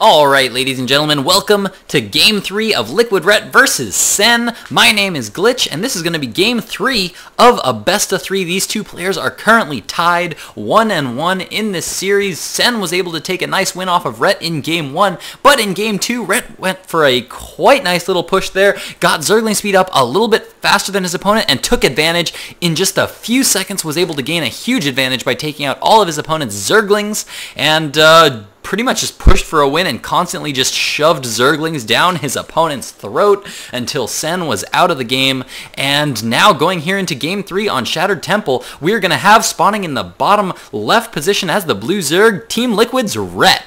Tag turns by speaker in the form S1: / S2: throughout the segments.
S1: Alright, ladies and gentlemen, welcome to Game 3 of LiquidRet versus Sen. My name is Glitch, and this is going to be Game 3 of a best-of-3. These two players are currently tied 1-1 in this series. Sen was able to take a nice win off of Ret in Game 1, but in Game 2, Ret went for a quite nice little push there, got Zergling speed up a little bit faster than his opponent, and took advantage. In just a few seconds, was able to gain a huge advantage by taking out all of his opponent's Zerglings, and pretty much just pushed for a win and constantly just shoved Zerglings down his opponent's throat until Sen was out of the game. And now going here into Game 3 on Shattered Temple, we're going to have spawning in the bottom left position as the blue Zerg, Team Liquid's Ret.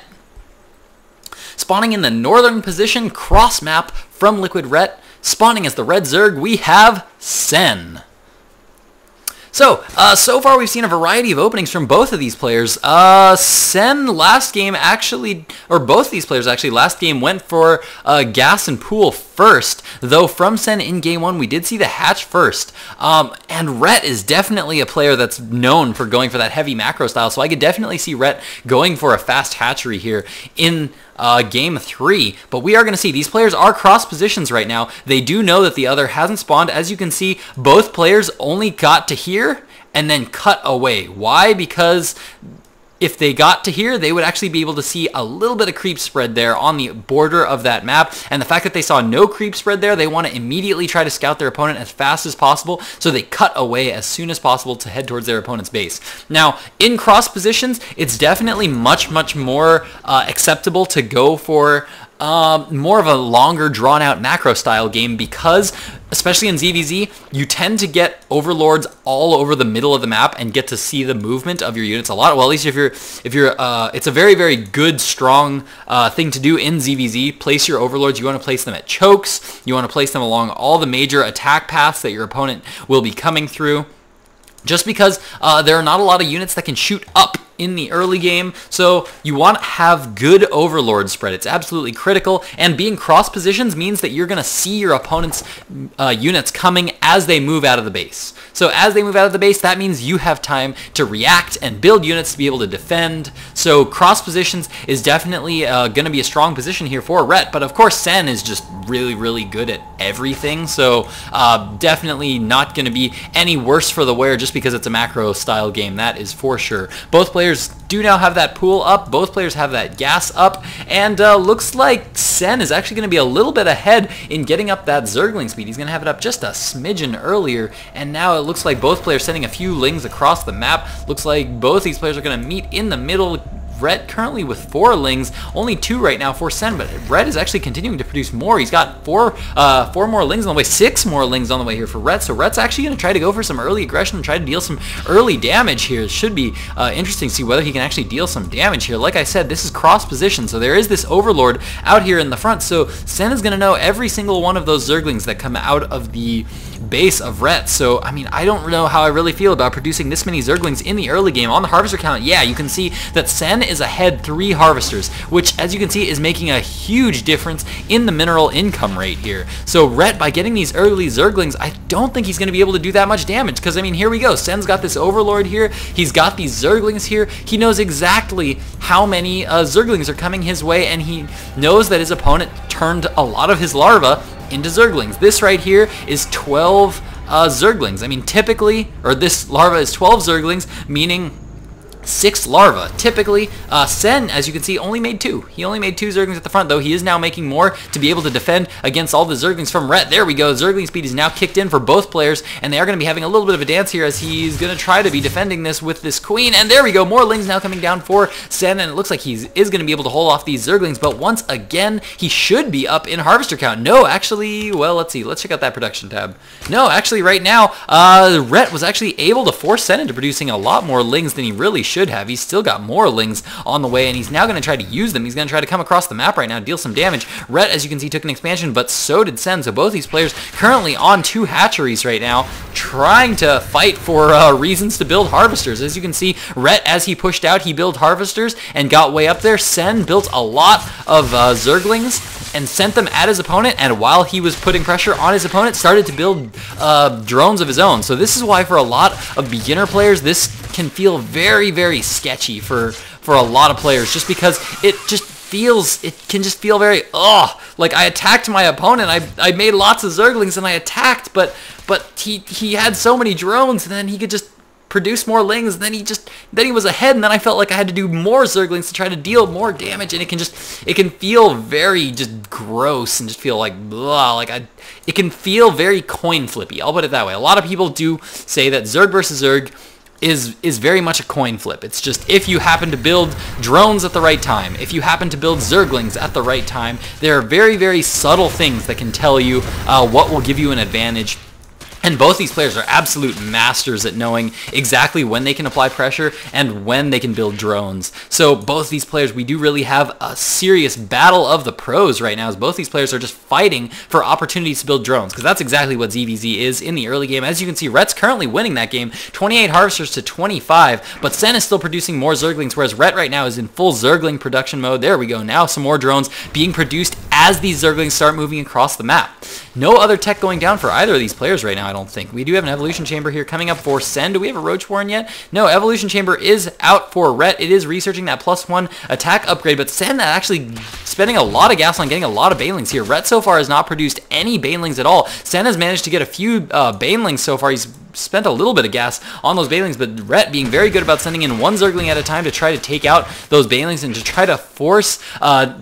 S1: Spawning in the northern position, cross map from LiquidRet, spawning as the red Zerg, we have Sen. So far we've seen a variety of openings from both of these players. Sen last game actually, or both these players actually, last game went for gas and pool first, though from Sen in Game 1 we did see the hatch first. And Ret is definitely a player that's known for going for that heavy macro style, so I could definitely see Ret going for a fast hatchery here in Game 3, but we are going to see these players are cross positions right now. They do know that the other hasn't spawned. As you can see, both players only got to here and then cut away. Why? Because if they got to here, they would actually be able to see a little bit of creep spread there on the border of that map. And the fact that they saw no creep spread there, they want to immediately try to scout their opponent as fast as possible. So they cut away as soon as possible to head towards their opponent's base. Now, in cross positions, it's definitely much more acceptable to go for more of a longer drawn out macro style game, because especially in ZVZ you tend to get overlords all over the middle of the map and get to see the movement of your units a lot. Well, at least if you're it's a very good strong thing to do in ZVZ. Place your overlords. You want to place them at chokes, you want to place them along all the major attack paths that your opponent will be coming through, just because there are not a lot of units that can shoot up in the early game, so you want to have good overlord spread. It's absolutely critical, and being cross positions means that you're going to see your opponent's units coming as they move out of the base. So as they move out of the base, that means you have time to react and build units to be able to defend. So cross positions is definitely going to be a strong position here for Ret, but of course Sen is just really good at everything, so definitely not going to be any worse for the wear just because it's a macro style game, that is for sure. Both players do now have that pool up, both players have that gas up, and looks like Sen is actually going to be a little bit ahead in getting up that Zergling speed. He's going to have it up just a smidgen earlier, and now it looks like both players sending a few lings across the map. Looks like both these players are going to meet in the middle. Ret currently with 4 lings, only 2 right now for Sen, but Ret is actually continuing to produce more. He's got 4 more lings on the way, 6 more lings on the way here for Ret, so Ret's actually going to try to go for some early aggression and try to deal some early damage here. It should be interesting to see whether he can actually deal some damage here. Like I said, this is cross position, so there is this overlord out here in the front, so Sen is going to know every single one of those Zerglings that come out of the base of Ret. So I mean, I don't know how I really feel about producing this many Zerglings in the early game. On the harvester count, yeah, you can see that Sen is ahead 3 harvesters, which as you can see is making a huge difference in the mineral income rate here. So Ret, by getting these early Zerglings, I don't think he's going to be able to do that much damage, because I mean, here we go, Sen's got this overlord here, he's got these Zerglings here, he knows exactly how many Zerglings are coming his way, and he knows that his opponent turned a lot of his larvae into Zerglings. This right here is 12 Zerglings. I mean, typically, or this larva is 12 Zerglings, meaning 6 larvae. Typically, Sen, as you can see, only made 2. He only made 2 Zerglings at the front, though he is now making more to be able to defend against all the Zerglings from Ret. There we go. Zergling speed is now kicked in for both players, and they are going to be having a little bit of a dance here as he's going to try to be defending this with this queen. And there we go. More lings now coming down for Sen, and it looks like he is going to be able to hold off these Zerglings, but once again, he should be up in harvester count. No, actually, well, let's see. Let's check out that production tab. No, actually, right now, Ret was actually able to force Sen into producing a lot more lings than he really should have. He's still got more lings on the way, and he's now going to try to use them. He's going to try to come across the map right now, deal some damage. Ret, as you can see, took an expansion, but so did Sen. So both these players currently on 2 hatcheries right now, trying to fight for reasons to build harvesters. As you can see, Ret, as he pushed out, he built harvesters and got way up there. Sen built a lot of Zerglings and sent them at his opponent, and while he was putting pressure on his opponent, started to build drones of his own. So this is why for a lot of beginner players, this can feel very sketchy for a lot of players, just because it just can just feel very, like I attacked my opponent. I made lots of Zerglings and I attacked, but he had so many drones, and then he could just produce more lings, and then he was ahead, and then I felt like I had to do more Zerglings to try to deal more damage, and it can feel very just gross and just feel like blah, it can feel very coin flippy. I'll put it that way. A lot of people do say that Zerg versus Zerg is very much a coin flip. It's just if you happen to build drones at the right time, if you happen to build Zerglings at the right time, there are very, very subtle things that can tell you what will give you an advantage. And both these players are absolute masters at knowing exactly when they can apply pressure and when they can build drones. So both these players, we do really have a serious battle of the pros right now, as both these players are just fighting for opportunities to build drones, because that's exactly what ZVZ is in the early game. As you can see, Rhett's currently winning that game, 28 Harvesters to 25, but Sen is still producing more Zerglings, whereas Rhett right now is in full Zergling production mode. There we go. Now some more drones being produced as these Zerglings start moving across the map. No other tech going down for either of these players right now, I don't think. We do have an Evolution Chamber here coming up for Sen. Do we have a Roach Warren yet? No, Evolution Chamber is out for Rhett. It is researching that +1 attack upgrade, but Sen actually spending a lot of gas on getting a lot of Banelings here. Rhett so far has not produced any Banelings at all. Sen has managed to get a few Banelings so far. He's spent a little bit of gas on those Banelings, but Rhett being very good about sending in one Zergling at a time to try to take out those Banelings and to try to force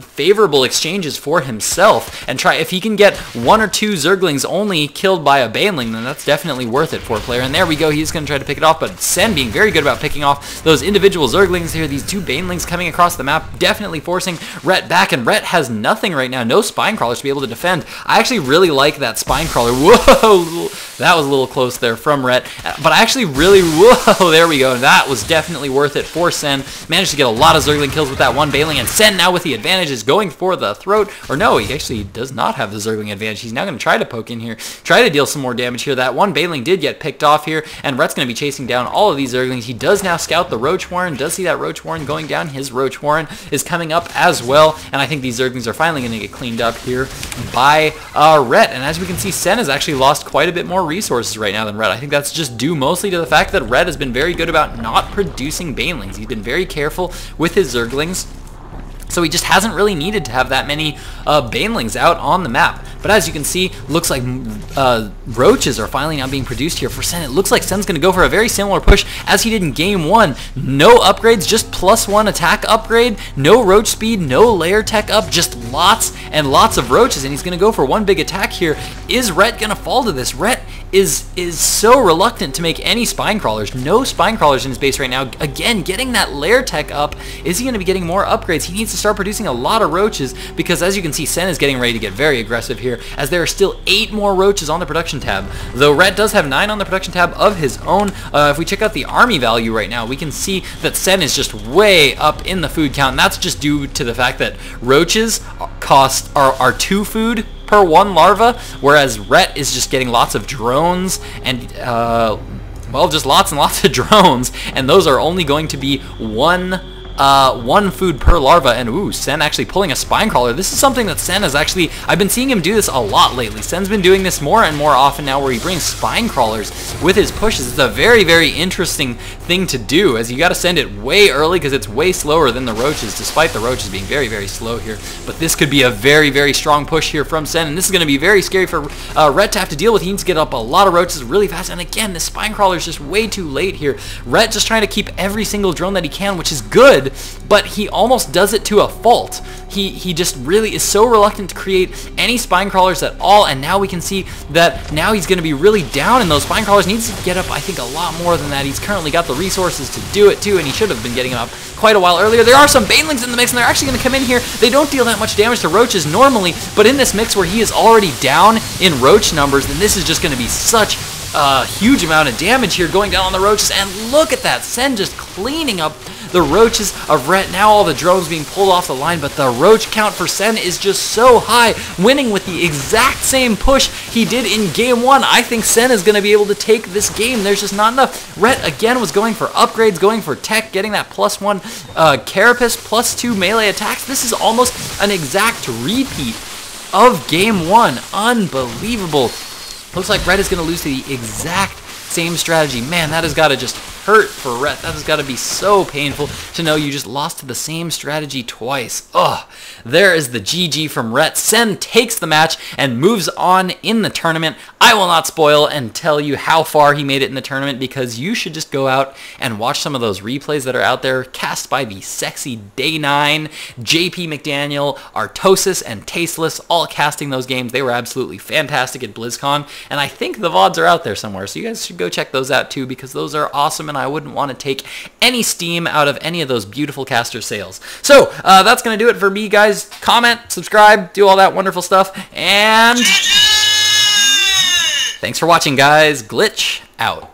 S1: favorable exchanges for himself, and try, if he can get 1 or 2 Zerglings only killed by a Baneling, then that's definitely worth it for a player. And there we go, he's going to try to pick it off, but Sen being very good about picking off those individual Zerglings here. These 2 Banelings coming across the map, definitely forcing Rhett back, and Rhett has nothing right now, no Spine Crawlers to be able to defend. I actually really like that Spine Crawler. Whoa, that was a little close there from Rhett, but I actually really, whoa, there we go. That was definitely worth it for Sen. Managed to get a lot of Zergling kills with that one Baneling, and Sen now with the advantage is going for the throat, or no, he actually does not have the Zergling advantage. He's now going to try to poke in here, try to deal some more damage here. That one Baneling did get picked off here, and Rhett's going to be chasing down all of these Zerglings. He does now scout the Roach Warren, does see that Roach Warren going down. His Roach Warren is coming up as well, and I think these Zerglings are finally going to get cleaned up here by Rhett. And as we can see, Sen has actually lost quite a bit more resources right now than Rhett. I think that's just due mostly to the fact that Rhett has been very good about not producing Banelings. He's been very careful with his Zerglings, so he just hasn't really needed to have that many Banelings out on the map. But as you can see, looks like Roaches are finally now being produced here for Sen. It looks like Sen's going to go for a very similar push as he did in Game 1. No upgrades, just +1 attack upgrade, no Roach speed, no layer tech up, just lots and lots of Roaches, and he's going to go for one big attack here. Is Rhett going to fall to this? Rhett is so reluctant to make any Spine Crawlers. No Spine Crawlers in his base right now. Again, getting that layer tech up. Is he going to be getting more upgrades? He needs to start producing a lot of Roaches, because as you can see, Sen is getting ready to get very aggressive here, as there are still 8 more Roaches on the production tab, though Rhett does have 9 on the production tab of his own. If we check out the army value right now, we can see that Sen is just way up in the food count, and that's just due to the fact that Roaches are 2 food per 1 larva, whereas Rhett is just getting lots of drones and well, just lots and lots of drones, and those are only going to be one food per larva. And ooh, Sen actually pulling a Spine Crawler. This is something that Sen has actually, I've been seeing him do this a lot lately. Sen's been doing this more and more often now, where he brings Spine Crawlers with his pushes. It's a very, very interesting thing to do, as you got to send it way early because it's way slower than the Roaches, despite the Roaches being very, very slow here. But this could be a very, very strong push here from Sen, and this is going to be very scary for Rhett to have to deal with. He needs to get up a lot of Roaches really fast, and again, the Spine Crawler is just way too late here. Rhett just trying to keep every single drone that he can, which is good, but he almost does it to a fault. He just really is so reluctant to create any Spine Crawlers at all, and now we can see that now he's going to be really down in those Spine Crawlers. Needs to get up, I think, a lot more than that. He's currently got the resources to do it too, and he should have been getting them up quite a while earlier. There are some Banelings in the mix, and they're actually going to come in here. They don't deal that much damage to Roaches normally, but in this mix where he is already down in Roach numbers, then this is just going to be such a huge amount of damage here going down on the Roaches. And look at that, Sen just cleaning up the Roaches of Rhett. Now all the drones being pulled off the line, but the Roach count for Sen is just so high, winning with the exact same push he did in Game 1. I think Sen is going to be able to take this game. There's just not enough. Rhett again was going for upgrades, going for tech, getting that +1 Carapace, +2 melee attacks. This is almost an exact repeat of Game 1. Unbelievable. Looks like Rhett is going to lose to the exact same strategy. Man, that has got to just hurt for Rhett. That has got to be so painful to know you just lost to the same strategy twice. Ugh. There is the GG from Rhett. Sen takes the match and moves on in the tournament. I will not spoil and tell you how far he made it in the tournament because you should just go out and watch some of those replays that are out there cast by the sexy Day 9, JP McDaniel, Artosis, and Tasteless, all casting those games. They were absolutely fantastic at BlizzCon, and I think the VODs are out there somewhere, so you guys should go check those out too because those are awesome, and I wouldn't want to take any steam out of any of those beautiful caster sales. So, that's going to do it for me, guys. Comment, subscribe, do all that wonderful stuff, and thanks for watching, guys. Glitch out.